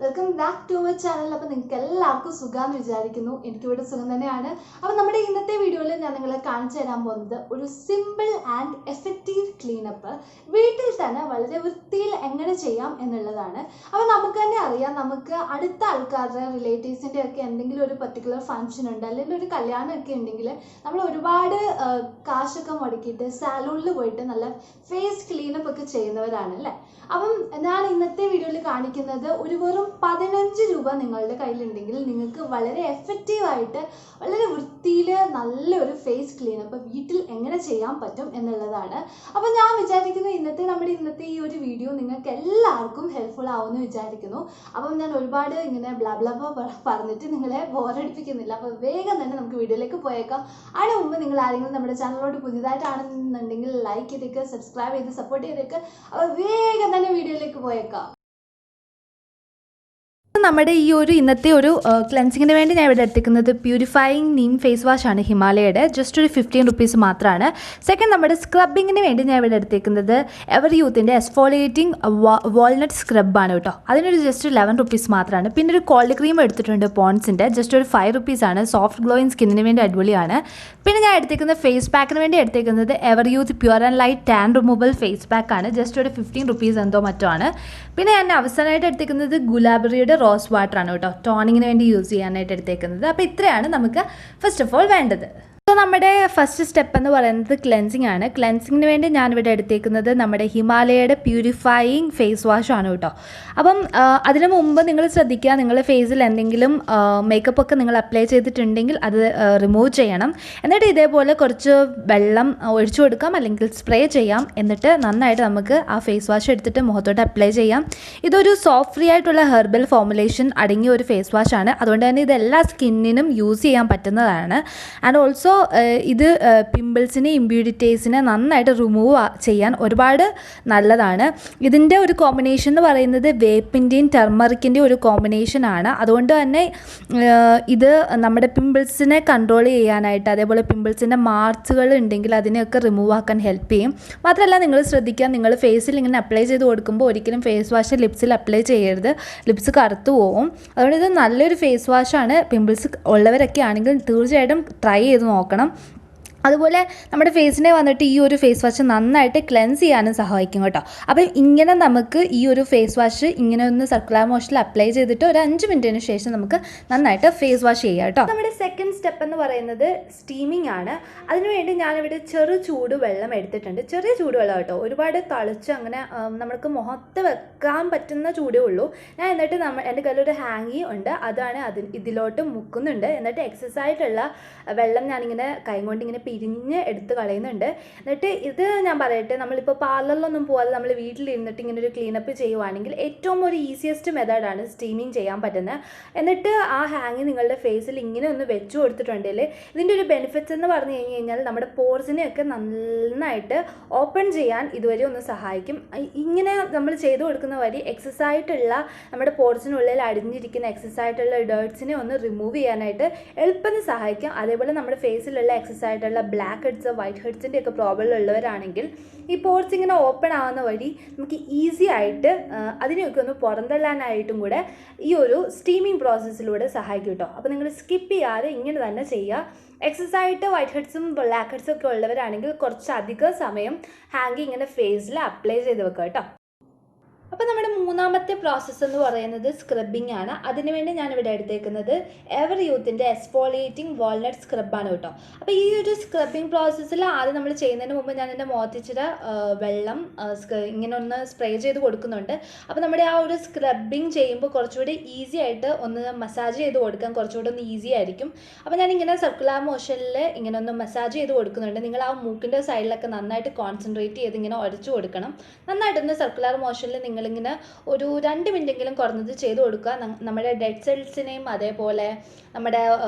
Welcome back to our channel. അപ്പോൾ നിങ്ങൾക്ക് എല്ലാവർക്കും സുഖമാണെന്ന് വിചാരിക്കുന്നു. എനിക്കിവിടെ സുഖം തന്നെയാണ്. അപ്പോൾ നമ്മുടെ ഇന്നത്തെ വീഡിയോയിൽ ഞാൻ നിങ്ങളെ കാണിച്ചു തരാൻ പോകുന്നത് ഒരു സിമ്പിൾ ആൻഡ് എഫക്റ്റീവ് ക്ലീനപ്പ് വീട്ടിൽ തന്നെ വളരെ വൃത്തിയിൽ എങ്ങനെ ചെയ്യാം എന്നുള്ളതാണ്. അപ്പോൾ നമുക്ക് തന്നെ അറിയാം, നമുക്ക് അടുത്ത ആൾക്കാരുടെ റിലേറ്റീവ്സിൻ്റെ ഒക്കെ എന്തെങ്കിലും ഒരു പർട്ടിക്കുലർ ഫംഗ്ഷൻ ഉണ്ട്, അല്ലെങ്കിൽ ഒരു കല്യാണമൊക്കെ ഉണ്ടെങ്കിൽ നമ്മൾ ഒരുപാട് കാശൊക്കെ മുടക്കിയിട്ട് സാലൂണിൽ പോയിട്ട് നല്ല ഫേസ് ക്ലീനപ്പ് ഒക്കെ ചെയ്യുന്നവരാണ് അല്ലേ. അപ്പം ഞാൻ ഇന്നത്തെ വീഡിയോയിൽ കാണിക്കുന്നത് ഒരു വെറും 15 രൂപ നിങ്ങളുടെ കയ്യിലുണ്ടെങ്കിൽ നിങ്ങൾക്ക് വളരെ എഫക്റ്റീവായിട്ട് വളരെ വൃത്തിയിൽ നല്ലൊരു ഫേസ് ക്ലീനപ്പ് വീട്ടിൽ എങ്ങനെ ചെയ്യാൻ പറ്റും എന്നുള്ളതാണ്. അപ്പം ഞാൻ വിചാരിക്കുന്നു ഇന്നത്തെ ഈ ഒരു വീഡിയോ നിങ്ങൾക്ക് എല്ലാവർക്കും ഹെൽപ്ഫുൾ ആവുമെന്ന് വിചാരിക്കുന്നു. അപ്പം ഞാൻ ഒരുപാട് ഇങ്ങനെ ബ്ലാബ്ലാബ പറഞ്ഞിട്ട് നിങ്ങളെ ബോറടിപ്പിക്കുന്നില്ല. അപ്പോൾ വേഗം തന്നെ നമുക്ക് വീഡിയോയിലേക്ക് പോയേക്കാം. അതിന് മുമ്പ് നിങ്ങൾ ആരെങ്കിലും നമ്മുടെ ചാനലിലോട്ട് പുതിയതായിട്ടാണെന്നുണ്ടെങ്കിൽ ലൈക്ക് ചെയ്തേക്ക്, സബ്സ്ക്രൈബ് ചെയ്ത് സപ്പോർട്ട് ചെയ്തേക്ക്. അപ്പോൾ വേഗം തന്നെ വീഡിയോയിലേക്ക് പോയേക്കാം. നമ്മുടെ ഈ ഒരു ഇന്നത്തെ ഒരു ക്ലെൻസിങ്ങിന് വേണ്ടി ഞാൻ ഇവിടെ എടുത്തിരിക്കുന്നത് പ്യൂരിഫയിങ് നീം ഫേസ് വാഷ് ആണ്, ഹിമാലയയുടെ. ജസ്റ്റ് ഒരു 15 റുപ്പീസ് മാത്രമാണ്. സെക്കൻഡ്, നമ്മുടെ സ്ക്രബിങ്ങിന് വേണ്ടി ഞാൻ ഇവിടെ എടുത്തിരിക്കുന്നത് എവർ യൂത്തിൻ്റെ എക്സ്ഫോളിയേറ്റിംഗ് വാൾനട്ട് സ്ക്രബാണ് കേട്ടോ. അതിനൊരു ജസ്റ്റ് 11 റുപ്പീസ് മാത്രമാണ്. പിന്നെ ഒരു കോൾഡ് ക്രീം എടുത്തിട്ടുണ്ട് പോൺസിൻ്റെ, ജസ്റ്റ് ഒരു 5 റുപ്പീസാണ്. സോഫ്റ്റ് ഗ്ലോയിങ് സ്കിന്നിന് വേണ്ടി അടിപൊളിയാണ്. പിന്നെ ഞാൻ എടുത്തിരിക്കുന്നത് ഫേസ് പാക്കിന് വേണ്ടി എടുത്തിരിക്കുന്നത് ever youth pure and light tan removal face പാക്കാണ്. ജസ്റ്റ് ഒരു 15 റുപ്പീസ് എന്തോ മറ്റോ ആണ്. പിന്നെ ഞാൻ അവസാനമായിട്ട് എടുത്തിരിക്കുന്നത് ഗുലാബറിയുടെ റോസ് വാട്ടറാണ് കേട്ടോ, ടോണിങ്ങിന് വേണ്ടി യൂസ് ചെയ്യാനായിട്ട് എടുത്തേക്കുന്നത്. അപ്പോൾ ഇത്രയാണ് നമുക്ക് ഫസ്റ്റ് ഓഫ് ഓൾ വേണ്ടത്. സോ നമ്മുടെ ഫസ്റ്റ് സ്റ്റെപ്പ് എന്ന് പറയുന്നത് ക്ലെൻസിങ് ആണ്. ക്ലെൻസിങ്ങിന് വേണ്ടി ഞാനിവിടെ എടുത്തേക്കുന്നത് നമ്മുടെ ഹിമാലയയുടെ പ്യൂരിഫയിങ് ഫേസ് വാഷ് ആണ് കേട്ടോ. അപ്പം അതിനു മുമ്പ് നിങ്ങൾ ശ്രദ്ധിക്കുക, നിങ്ങളുടെ ഫേസിൽ എന്തെങ്കിലും മേക്കപ്പ് ഒക്കെ നിങ്ങൾ അപ്ലൈ ചെയ്തിട്ടുണ്ടെങ്കിൽ അത് റിമൂവ് ചെയ്യണം. എന്നിട്ട് ഇതേപോലെ കുറച്ച് വെള്ളം ഒഴിച്ചു കൊടുക്കാം, അല്ലെങ്കിൽ സ്പ്രേ ചെയ്യാം. എന്നിട്ട് നന്നായിട്ട് നമുക്ക് ആ ഫേസ് വാഷ് എടുത്തിട്ട് മുഖത്തോട്ട് അപ്ലൈ ചെയ്യാം. ഇതൊരു സോപ്പ് ഫ്രീ ആയിട്ടുള്ള ഹെർബൽ ഫോർമുലേഷൻ അടങ്ങിയ ഒരു ഫേസ് വാഷ് ആണ്. അതുകൊണ്ട് തന്നെ ഇത് എല്ലാ സ്കിന്നിനും യൂസ് ചെയ്യാൻ പറ്റുന്നതാണ്. ആൻഡ് ഓൾസോ ഇത് പിമ്പിൾസിനെ, ഇമ്പ്യൂരിറ്റീസിനെ നന്നായിട്ട് റിമൂവ് ചെയ്യാൻ ഒരുപാട് നല്ലതാണ്. ഇതിൻ്റെ ഒരു കോമ്പിനേഷൻ എന്ന് പറയുന്നത് വേപ്പിൻ്റെയും ടെർമറിക്കിൻ്റെയും ഒരു കോമ്പിനേഷനാണ്. അതുകൊണ്ട് തന്നെ ഇത് നമ്മുടെ പിമ്പിൾസിനെ കൺട്രോൾ ചെയ്യാനായിട്ട്, അതേപോലെ പിമ്പിൾസിൻ്റെ മാർക്സുകൾ ഉണ്ടെങ്കിൽ അതിനെയൊക്കെ റിമൂവ് ആക്കാൻ ഹെൽപ്പ് ചെയ്യും. മാത്രമല്ല നിങ്ങൾ ശ്രദ്ധിക്കുക, നിങ്ങൾ ഫേസിൽ ഇങ്ങനെ അപ്ലൈ ചെയ്ത് കൊടുക്കുമ്പോൾ ഒരിക്കലും ഫേസ് വാഷ് ലിപ്സിൽ അപ്ലൈ ചെയ്യരുത്, ലിപ്സ് കറുത്തു പോകും. അതുകൊണ്ട് ഇത് നല്ലൊരു ഫേസ് വാഷാണ്. പിമ്പിൾസ് ഉള്ളവരൊക്കെ ആണെങ്കിൽ തീർച്ചയായിട്ടും ട്രൈ ചെയ്ത് നോക്കണം. അതുപോലെ നമ്മുടെ ഫേസിനെ വന്നിട്ട് ഈ ഒരു ഫേസ് വാഷ് നന്നായിട്ട് ക്ലെൻസ് ചെയ്യാനും സഹായിക്കും കേട്ടോ. അപ്പം ഇങ്ങനെ നമുക്ക് ഈ ഒരു ഫേസ് വാഷ് ഇങ്ങനെ ഒന്ന് സർക്കുലർ മോഷനിൽ അപ്ലൈ ചെയ്തിട്ട് ഒരു 5 മിനിറ്റിന് ശേഷം നമുക്ക് നന്നായിട്ട് ഫേസ് വാഷ് ചെയ്യാം കേട്ടോ. നമ്മുടെ സെക്കൻഡ് സ്റ്റെപ്പ് എന്ന് പറയുന്നത് സ്റ്റീമിംഗ് ആണ്. അതിനുവേണ്ടി ഞാനിവിടെ ചെറു ചൂട് വെള്ളം എടുത്തിട്ടുണ്ട്. ചെറിയ ചൂടുവെള്ളം കേട്ടോ, ഒരുപാട് തളിച്ച് അങ്ങനെ നമുക്ക് മുഖത്ത് വെക്കാൻ പറ്റുന്ന ചൂടേ ഉള്ളൂ. ഞാൻ എന്നിട്ട് എൻ്റെ കയ്യിലൊരു ഹാങ്ങി ഉണ്ട്, അതാണ് ഇതിലോട്ട് മുക്കുന്നുണ്ട്. എന്നിട്ട് എക്സസ് ആയിട്ടുള്ള വെള്ളം ഞാനിങ്ങനെ കൈ കൊണ്ട് ഇങ്ങനെ പിരിഞ്ഞ് എടുത്ത് കളയുന്നുണ്ട്. എന്നിട്ട് ഇത് ഞാൻ പറയട്ടെ, നമ്മളിപ്പോൾ പാർലറിലൊന്നും പോകാതെ നമ്മൾ വീട്ടിലിരുന്നിട്ട് ഇങ്ങനെ ഒരു ക്ലീനപ്പ് ചെയ്യുവാണെങ്കിൽ ഏറ്റവും ഒരു ഈസിയസ്റ്റ് മെത്തേഡാണ് സ്റ്റീമിങ് ചെയ്യാൻ പറ്റുന്നത്. എന്നിട്ട് ആ ഹാങ്ങി നിങ്ങളുടെ ഫേസിൽ ഇങ്ങനെ ഒന്ന് വെച്ച് കൊടുത്തിട്ടുണ്ടെങ്കിൽ ഇതിൻ്റെ ഒരു ബെനിഫിറ്റ്സ് എന്ന് പറഞ്ഞു കഴിഞ്ഞാൽ നമ്മുടെ പോർസിനെയൊക്കെ നന്നായിട്ട് ഓപ്പൺ ചെയ്യാൻ ഇതുവരെ ഒന്ന് സഹായിക്കും. ഇങ്ങനെ നമ്മൾ ചെയ്തു കൊടുക്കുന്ന വഴി എക്സസ് ആയിട്ടുള്ള നമ്മുടെ പോർസിനുള്ളിൽ അടിഞ്ഞിരിക്കുന്ന എക്സസ് ആയിട്ടുള്ള ഡേർട്സിനെ ഒന്ന് റിമൂവ് ചെയ്യാനായിട്ട് എളുപ്പം സഹായിക്കും. അതേപോലെ നമ്മുടെ ഫേസിലുള്ള എക്സസ് ആയിട്ടുള്ള ബ്ലാക്ക് ഹെഡ്സ്, വൈറ്റ് ഹെഡ്സിൻ്റെ ഒക്കെ പ്രോബ്ലം ഉള്ളവരാണെങ്കിൽ ഈ പോർസ് ഇങ്ങനെ ഓപ്പൺ ആവുന്ന വഴി നമുക്ക് ഈസി ആയിട്ട് അതിനെയൊക്കെ ഒന്ന് പുറന്തള്ളാനായിട്ടും കൂടെ ഈ ഒരു സ്റ്റീമിങ് പ്രോസസ്സിലൂടെ സഹായിക്കും കേട്ടോ. അപ്പോൾ നിങ്ങൾ സ്കിപ്പ് ചെയ്യാതെ ഇങ്ങനെ തന്നെ ചെയ്യുക. എക്സസ് ആയിട്ട് വൈറ്റ് ഹെഡ്സും ബ്ലാക്ക് ഹെഡ്സും ഒക്കെ ഉള്ളവരാണെങ്കിൽ കുറച്ചധികം സമയം ഹാങ്കി ഇങ്ങനെ ഫേസിൽ അപ്ലൈ ചെയ്ത് വെക്കുക കേട്ടോ. അപ്പോൾ നമ്മുടെ മൂന്നാമത്തെ പ്രോസസ്സ് എന്ന് പറയുന്നത് സ്ക്രബിംഗ് ആണ്. അതിനുവേണ്ടി ഞാനിവിടെ എടുത്തേക്കുന്നത് എവർ യൂത്തിൻ്റെ എക്സ്ഫോളിയേറ്റിംഗ് വാൾനട്ട് സ്ക്രബാണ് കേട്ടോ. അപ്പോൾ ഈ ഒരു സ്ക്രബിംഗ് പ്രോസസ്സിൽ ആദ്യം നമ്മൾ ചെയ്യുന്നതിന് മുമ്പ് ഞാൻ എൻ്റെ മുഖത്തിച്ചിട്ട് വെള്ളം ഇങ്ങനെ ഒന്ന് സ്പ്രേ ചെയ്ത് കൊടുക്കുന്നുണ്ട്. അപ്പോൾ നമ്മുടെ ആ ഒരു സ്ക്രബിംഗ് ചെയ്യുമ്പോൾ കുറച്ചുകൂടി ഈസി ആയിട്ട് ഒന്ന് മസാജ് ചെയ്ത് കൊടുക്കാൻ കുറച്ചുകൂടി ഒന്ന് ഈസി ആയിരിക്കും. അപ്പോൾ ഞാനിങ്ങനെ സർക്കുലർ മോഷനിൽ ഇങ്ങനെ ഒന്ന് മസാജ് ചെയ്ത് കൊടുക്കുന്നുണ്ട്. നിങ്ങൾ ആ മൂക്കിൻ്റെ സൈഡിലൊക്കെ നന്നായിട്ട് കോൺസെൻട്രേറ്റ് ചെയ്ത് ഇങ്ങനെ ഉരച്ചു കൊടുക്കണം. നന്നായിട്ടൊന്ന് സർക്കുലർ മോഷനിൽ നിങ്ങളിങ്ങനെ ഒരു 2 മിനിറ്റെങ്കിലും കുറഞ്ഞത് ചെയ്ത് കൊടുക്കുക. നമ്മുടെ ഡെഡ് സെൽസിനെയും അതേപോലെ നമ്മുടെ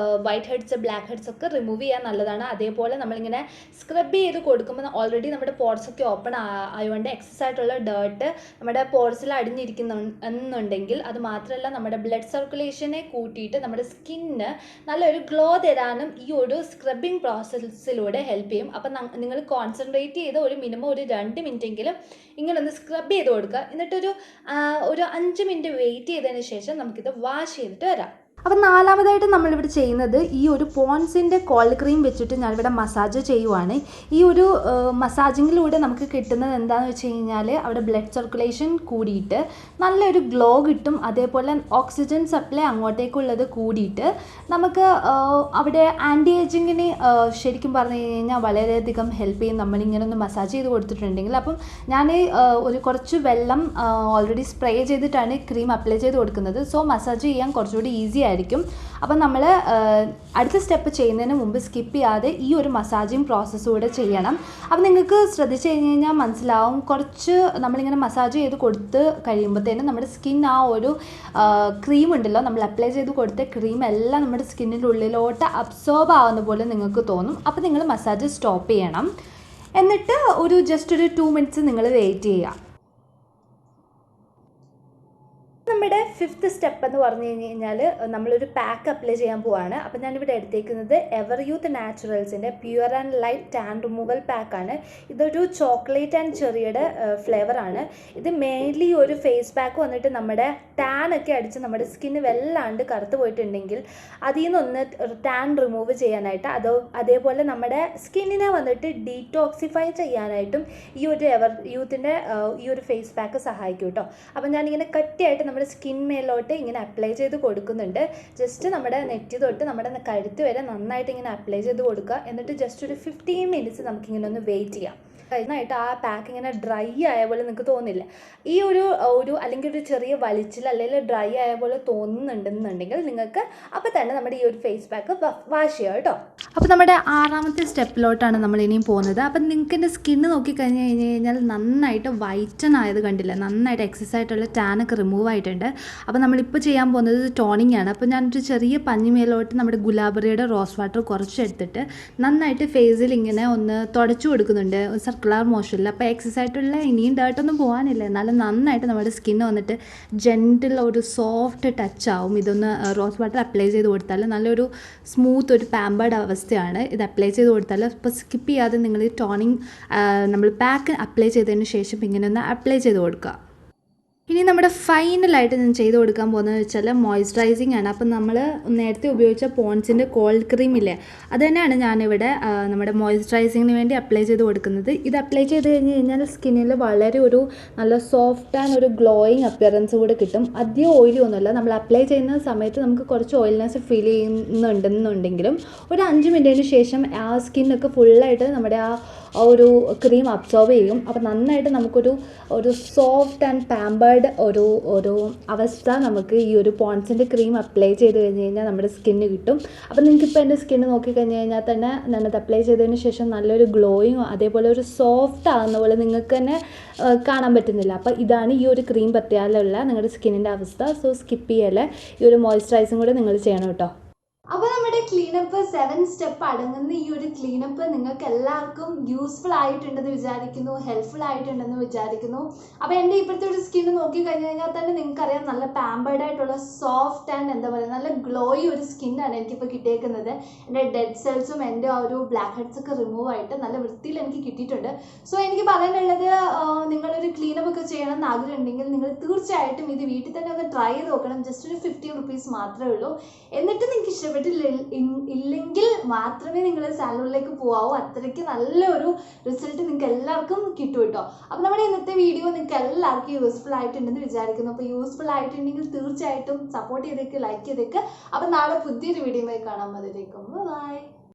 വൈറ്റ് ഹെഡ്സ്, ബ്ലാക്ക് ഹെഡ്സ് ഒക്കെ റിമൂവ് ചെയ്യാൻ നല്ലതാണ്. അതേപോലെ നമ്മളിങ്ങനെ സ്ക്രബ് ചെയ്ത് കൊടുക്കുമ്പോൾ ഓൾറെഡി നമ്മുടെ പോർസൊക്കെ ഓപ്പൺ ആയതുകൊണ്ട് എക്സസ് ആയിട്ടുള്ള ഡേർട്ട് നമ്മുടെ പോർസിൽ അടിഞ്ഞിരിക്കുന്നുണ്ടെങ്കിൽ അത് മാത്രമല്ല നമ്മുടെ ബ്ലഡ് സർക്കുലേഷനെ കൂട്ടിയിട്ട് നമ്മുടെ സ്കിന്നിന് നല്ലൊരു ഗ്ലോ തരാനും ഈ ഒരു സ്ക്രബിങ് പ്രോസസ്സിലൂടെ ഹെൽപ്പ് ചെയ്യും. അപ്പം നിങ്ങൾ കോൺസെൻട്രേറ്റ് ചെയ്ത് ഒരു മിനിമം ഒരു 2 മിനിറ്റെങ്കിലും ഇങ്ങനെ ഒന്ന് സ്ക്രബ് ചെയ്ത് കൊടുക്കുക. എന്നിട്ട് ഒരു 5 മിനിറ്റ് വെയിറ്റ് ചെയ്തതിന് ശേഷം നമുക്കിത് വാഷ് ചെയ്തിട്ട് വരാം. അപ്പം നാലാമതായിട്ട് നമ്മളിവിടെ ചെയ്യുന്നത് ഈ ഒരു പോൺസിൻ്റെ കോൾഡ് ക്രീം വെച്ചിട്ട് ഞാനിവിടെ മസാജ് ചെയ്യുവാണ്. ഈ ഒരു മസാജിങ്ങിലൂടെ നമുക്ക് കിട്ടുന്നത് എന്താണെന്ന് വെച്ച് കഴിഞ്ഞാൽ അവിടെ ബ്ലഡ് സർക്കുലേഷൻ കൂടിയിട്ട് നല്ലൊരു ഗ്ലോ കിട്ടും. അതേപോലെ ഓക്സിജൻ സപ്ലൈ അങ്ങോട്ടേക്കുള്ളത് കൂടിയിട്ട് നമുക്ക് അവിടെ ആൻറ്റി ഏജിങ്ങിന് ശരിക്കും പറഞ്ഞു കഴിഞ്ഞാൽ വളരെയധികം ഹെൽപ്പ് ചെയ്യും നമ്മളിങ്ങനെ ഒന്ന് മസാജ് ചെയ്ത് കൊടുത്തിട്ടുണ്ടെങ്കിൽ. അപ്പം ഞാൻ ഒരു കുറച്ച് വെള്ളം ഓൾറെഡി സ്പ്രേ ചെയ്തിട്ടാണ് ക്രീം അപ്ലൈ ചെയ്ത് കൊടുക്കുന്നത്. സോ മസാജ് ചെയ്യാൻ കുറച്ചുകൂടി ഈസി ആയിരിക്കും. അപ്പം നമ്മൾ അടുത്ത സ്റ്റെപ്പ് ചെയ്യുന്നതിന് മുമ്പ് സ്കിപ്പ് ചെയ്യാതെ ഈ ഒരു മസാജിങ് പ്രോസസ്സ് കൂടെ ചെയ്യണം. അപ്പം നിങ്ങൾക്ക് ശ്രദ്ധിച്ച് കഴിഞ്ഞ് കഴിഞ്ഞാൽ മനസ്സിലാവും, കുറച്ച് നമ്മളിങ്ങനെ മസാജ് ചെയ്ത് കൊടുത്ത് കഴിയുമ്പോഴത്തേനും നമ്മുടെ സ്കിൻ ആ ഒരു ക്രീം ഉണ്ടല്ലോ, നമ്മൾ അപ്ലൈ ചെയ്ത് കൊടുത്ത ക്രീം എല്ലാം നമ്മുടെ സ്കിന്നിൻ്റെ ഉള്ളിലോട്ട് അബ്സോർബ് ആവുന്ന പോലെ നിങ്ങൾക്ക് തോന്നും. അപ്പോൾ നിങ്ങൾ മസാജ് സ്റ്റോപ്പ് ചെയ്യണം. എന്നിട്ട് ജസ്റ്റ് ഒരു 2 മിനിറ്റ്സ് നിങ്ങൾ വെയിറ്റ് ചെയ്യുക. നമ്മുടെ 5th സ്റ്റെപ്പ് എന്ന് പറഞ്ഞു കഴിഞ്ഞാൽ നമ്മളൊരു പാക്ക് അപ്ലൈ ചെയ്യാൻ പോവാണ്. അപ്പം ഞാനിവിടെ എടുത്തേക്കുന്നത് എവർ യൂത്ത് നാച്ചുറൽസിൻ്റെ pure and light tan removal പാക്കാണ്. ഇതൊരു ചോക്ലേറ്റ് ആൻഡ് ചെറിയുടെ ഫ്ലേവറാണ്. ഇത് മെയിൻലി ഒരു ഫേസ് പാക്ക് വന്നിട്ട് നമ്മുടെ ടാനൊക്കെ അടിച്ച് നമ്മുടെ സ്കിന്ന് വല്ലാണ്ട് കറുത്ത് പോയിട്ടുണ്ടെങ്കിൽ അതിൽ നിന്നൊന്ന് ടാൻ റിമൂവ് ചെയ്യാനായിട്ട്, അതേപോലെ നമ്മുടെ സ്കിന്നിനെ വന്നിട്ട് ഡീറ്റോക്സിഫൈ ചെയ്യാനായിട്ടും ഈ ഒരു എവർ യൂത്തിൻ്റെ ഈ ഒരു ഫേസ് പാക്ക് സഹായിക്കും കേട്ടോ. അപ്പം ഞാനിങ്ങനെ കട്ടിയായിട്ട് നമ്മുടെ സ്കിൻ മേലോട്ട് ഇങ്ങനെ അപ്ലൈ ചെയ്ത് കൊടുക്കുന്നുണ്ട്. ജസ്റ്റ് നമ്മുടെ നെറ്റി തൊട്ട് നമ്മുടെ കഴുത്ത് വരെ നന്നായിട്ട് ഇങ്ങനെ അപ്ലൈ ചെയ്ത് കൊടുക്കുക. എന്നിട്ട് ജസ്റ്റ് ഒരു 15 മിനിറ്റ്സ് നമുക്കിങ്ങനെ ഒന്ന് വെയിറ്റ് ചെയ്യാം. നന്നായിട്ട് ആ പാക്ക് ഇങ്ങനെ ഡ്രൈ ആയ പോലെ നിങ്ങൾക്ക് തോന്നില്ല. ഈ ഒരു അല്ലെങ്കിൽ ഒരു ചെറിയ വലിച്ചിൽ അല്ലെങ്കിൽ ഡ്രൈ ആയ പോലെ തോന്നുന്നുണ്ടെന്നുണ്ടെങ്കിൽ നിങ്ങൾക്ക് അപ്പോൾ തന്നെ നമ്മുടെ ഈ ഒരു ഫേസ് പാക്ക് വാഷ് ചെയ്യുക കേട്ടോ. അപ്പോൾ നമ്മുടെ 6ാമത്തെ സ്റ്റെപ്പിലോട്ടാണ് നമ്മൾ ഇനിയും പോകുന്നത്. അപ്പം നിങ്ങൾക്ക് എൻ്റെ സ്കിന്ന് നോക്കിക്കഴിഞ്ഞ് കഴിഞ്ഞാൽ നന്നായിട്ട് വൈറ്റൻ ആയത് കണ്ടില്ല, നന്നായിട്ട് എക്സസ് ആയിട്ടുള്ള ടാനൊക്കെ റിമൂവ് ആയിട്ടുണ്ട്. അപ്പോൾ നമ്മളിപ്പോൾ ചെയ്യാൻ പോകുന്നത് ടോണിങ് ആണ്. അപ്പോൾ ഞാനൊരു ചെറിയ പഞ്ഞിമേലോട്ട് നമ്മുടെ ഗുലാബറിയുടെ റോസ് വാട്ടർ കുറച്ചെടുത്തിട്ട് നന്നായിട്ട് ഫേസിൽ ഇങ്ങനെ ഒന്ന് തുടച്ചു കൊടുക്കുന്നുണ്ട് സർക്കുലർ മോഷനിൽ. അപ്പോൾ എക്സസ് ആയിട്ടുള്ള ഇനിയും ഡേർട്ടൊന്നും പോകാനില്ല, എന്നാലും നന്നായിട്ട് നമ്മുടെ സ്കിന്ന് വന്നിട്ട് ജെൻറ്റിൽ ഒരു സോഫ്റ്റ് ടച്ച് ആവും. ഇതൊന്ന് റോസ് വാട്ടർ അപ്ലൈ ചെയ്ത് കൊടുത്താൽ നല്ലൊരു സ്മൂത്ത് ഒരു പാമ്പേർഡ് അവസ്ഥയാണ് ഇത് അപ്ലൈ ചെയ്ത് കൊടുത്താൽ. അപ്പോൾ സ്കിപ്പ് ചെയ്യാതെ നിങ്ങൾ ഈ ടോണിങ് നമ്മൾ പാക്ക് അപ്ലൈ ചെയ്തതിന് ശേഷം ഇങ്ങനെ ഒന്ന് അപ്ലൈ ചെയ്ത് കൊടുക്കുക. ഇനി നമ്മുടെ ഫൈനലായിട്ട് ഞാൻ ചെയ്ത് കൊടുക്കാൻ പോകുന്നത് വെച്ചാൽ മോയ്സ്ചറൈസിങ് ആണ്. അപ്പം നമ്മൾ നേരത്തെ ഉപയോഗിച്ച പോൺസിൻ്റെ കോൾഡ് ക്രീം ഇല്ലേ, അത് തന്നെയാണ് ഞാനിവിടെ നമ്മുടെ മോയ്സ്ചറൈസിങ്ങിന് വേണ്ടി അപ്ലൈ ചെയ്ത് കൊടുക്കുന്നത്. ഇത് അപ്ലൈ ചെയ്ത് കഴിഞ്ഞ് കഴിഞ്ഞാൽ സ്കിന്നിൽ വളരെ ഒരു നല്ല സോഫ്റ്റ് ആൻഡ് ഒരു ഗ്ലോയിങ് അപ്പിയറൻസ് കൂടെ കിട്ടും. അധികം ഓയിലി ഒന്നുമല്ല. നമ്മൾ അപ്ലൈ ചെയ്യുന്ന സമയത്ത് നമുക്ക് കുറച്ച് ഓയിൽനെസ് ഫീൽ ചെയ്യുന്നുണ്ടെന്നുണ്ടെങ്കിലും ഒരു 5 മിനിറ്റിന് ശേഷം ആ സ്കിന്നൊക്കെ ഫുള്ളായിട്ട് നമ്മുടെ ആ ഒരു ക്രീം അബ്സോർബ് ചെയ്യും. അപ്പോൾ നന്നായിട്ട് നമുക്കൊരു സോഫ്റ്റ് ആൻഡ് പാമ്പേർഡ് ഒരു അവസ്ഥ നമുക്ക് ഈ ഒരു പോൺസിൻ്റെ ക്രീം അപ്ലൈ ചെയ്ത് കഴിഞ്ഞ് കഴിഞ്ഞാൽ നമ്മുടെ സ്കിന്ന് കിട്ടും. അപ്പോൾ നിങ്ങൾക്കിപ്പോൾ എൻ്റെ സ്കിന്ന് നോക്കിക്കഴിഞ്ഞ് കഴിഞ്ഞാൽ തന്നെ ഞാനത് അപ്ലൈ ചെയ്തതിന് ശേഷം നല്ലൊരു ഗ്ലോയും അതേപോലെ ഒരു സോഫ്റ്റ് ആകുന്ന പോലെ നിങ്ങൾക്ക് തന്നെ കാണാൻ പറ്റുന്നില്ല. അപ്പോൾ ഇതാണ് ഈ ഒരു ക്രീം പറ്റിയാലുള്ള നിങ്ങളുടെ സ്കിന്നിൻ്റെ അവസ്ഥ. സോ സ്കിപ്പ് ചെയ്യല്ലേ, ഈ ഒരു മോയ്സ്ചറൈസിങ് കൂടെ നിങ്ങൾ ചെയ്യണം കേട്ടോ. അപ്പോൾ നമ്മുടെ ക്ലീനപ്പ് 7 സ്റ്റെപ്പ് അടങ്ങുന്ന ഈ ഒരു ക്ലീനപ്പ് നിങ്ങൾക്ക് എല്ലാവർക്കും യൂസ്ഫുൾ ആയിട്ടുണ്ടെന്ന് വിചാരിക്കുന്നു, ഹെൽപ്ഫുൾ ആയിട്ടുണ്ടെന്ന് വിചാരിക്കുന്നു. അപ്പോൾ എൻ്റെ ഇപ്പോഴത്തെ ഒരു സ്കിന്ന് നോക്കി കഴിഞ്ഞ് കഴിഞ്ഞാൽ തന്നെ നിങ്ങൾക്കറിയാം നല്ല പാമ്പേർഡ് ആയിട്ടുള്ള സോഫ്റ്റ് ആൻഡ് എന്താ പറയുക നല്ല ഗ്ലോയി ഒരു സ്കിന്നാണ് എനിക്കിപ്പോൾ കിട്ടിയേക്കുന്നത്. എൻ്റെ ഡെഡ് സെൽസും എൻ്റെ ആ ഒരു ബ്ലാക്ക് ഹെഡ്സ് ഒക്കെ റിമൂവ് ആയിട്ട് നല്ല വൃത്തിയിൽ എനിക്ക് കിട്ടിയിട്ടുണ്ട്. സോ എനിക്ക് പറയാനുള്ളത്, നിങ്ങളൊരു ക്ലീനപ്പ് ഒക്കെ ചെയ്യണം എന്ന് ആഗ്രഹം ഉണ്ടെങ്കിൽ നിങ്ങൾ തീർച്ചയായിട്ടും ഇത് വീട്ടിൽ തന്നെ ഒന്ന് ട്രൈ ചെയ്ത് നോക്കണം. ജസ്റ്റ് ഒരു 15 റുപ്പീസ് മാത്രമേ ഉള്ളൂ. എന്നിട്ട് നിങ്ങൾക്ക് ഇല്ലെങ്കിൽ മാത്രമേ നിങ്ങൾ സാലൂണിലേക്ക് പോകാവൂ. അത്രയ്ക്ക് നല്ലൊരു റിസൾട്ട് നിങ്ങൾക്ക് എല്ലാവർക്കും കിട്ടും കേട്ടോ. അപ്പോൾ നമ്മുടെ ഇന്നത്തെ വീഡിയോ നിങ്ങൾക്ക് എല്ലാവർക്കും യൂസ്ഫുൾ ആയിട്ടുണ്ടെന്ന് വിചാരിക്കുന്നു. അപ്പോൾ യൂസ്ഫുൾ ആയിട്ടുണ്ടെങ്കിൽ തീർച്ചയായിട്ടും സപ്പോർട്ട് ചെയ്തേക്ക്, ലൈക്ക് ചെയ്തേക്ക്. അപ്പോൾ നാളെ പുതിയൊരു വീഡിയോയുമായി കാണാം. അതിലേക്കും ബൈ.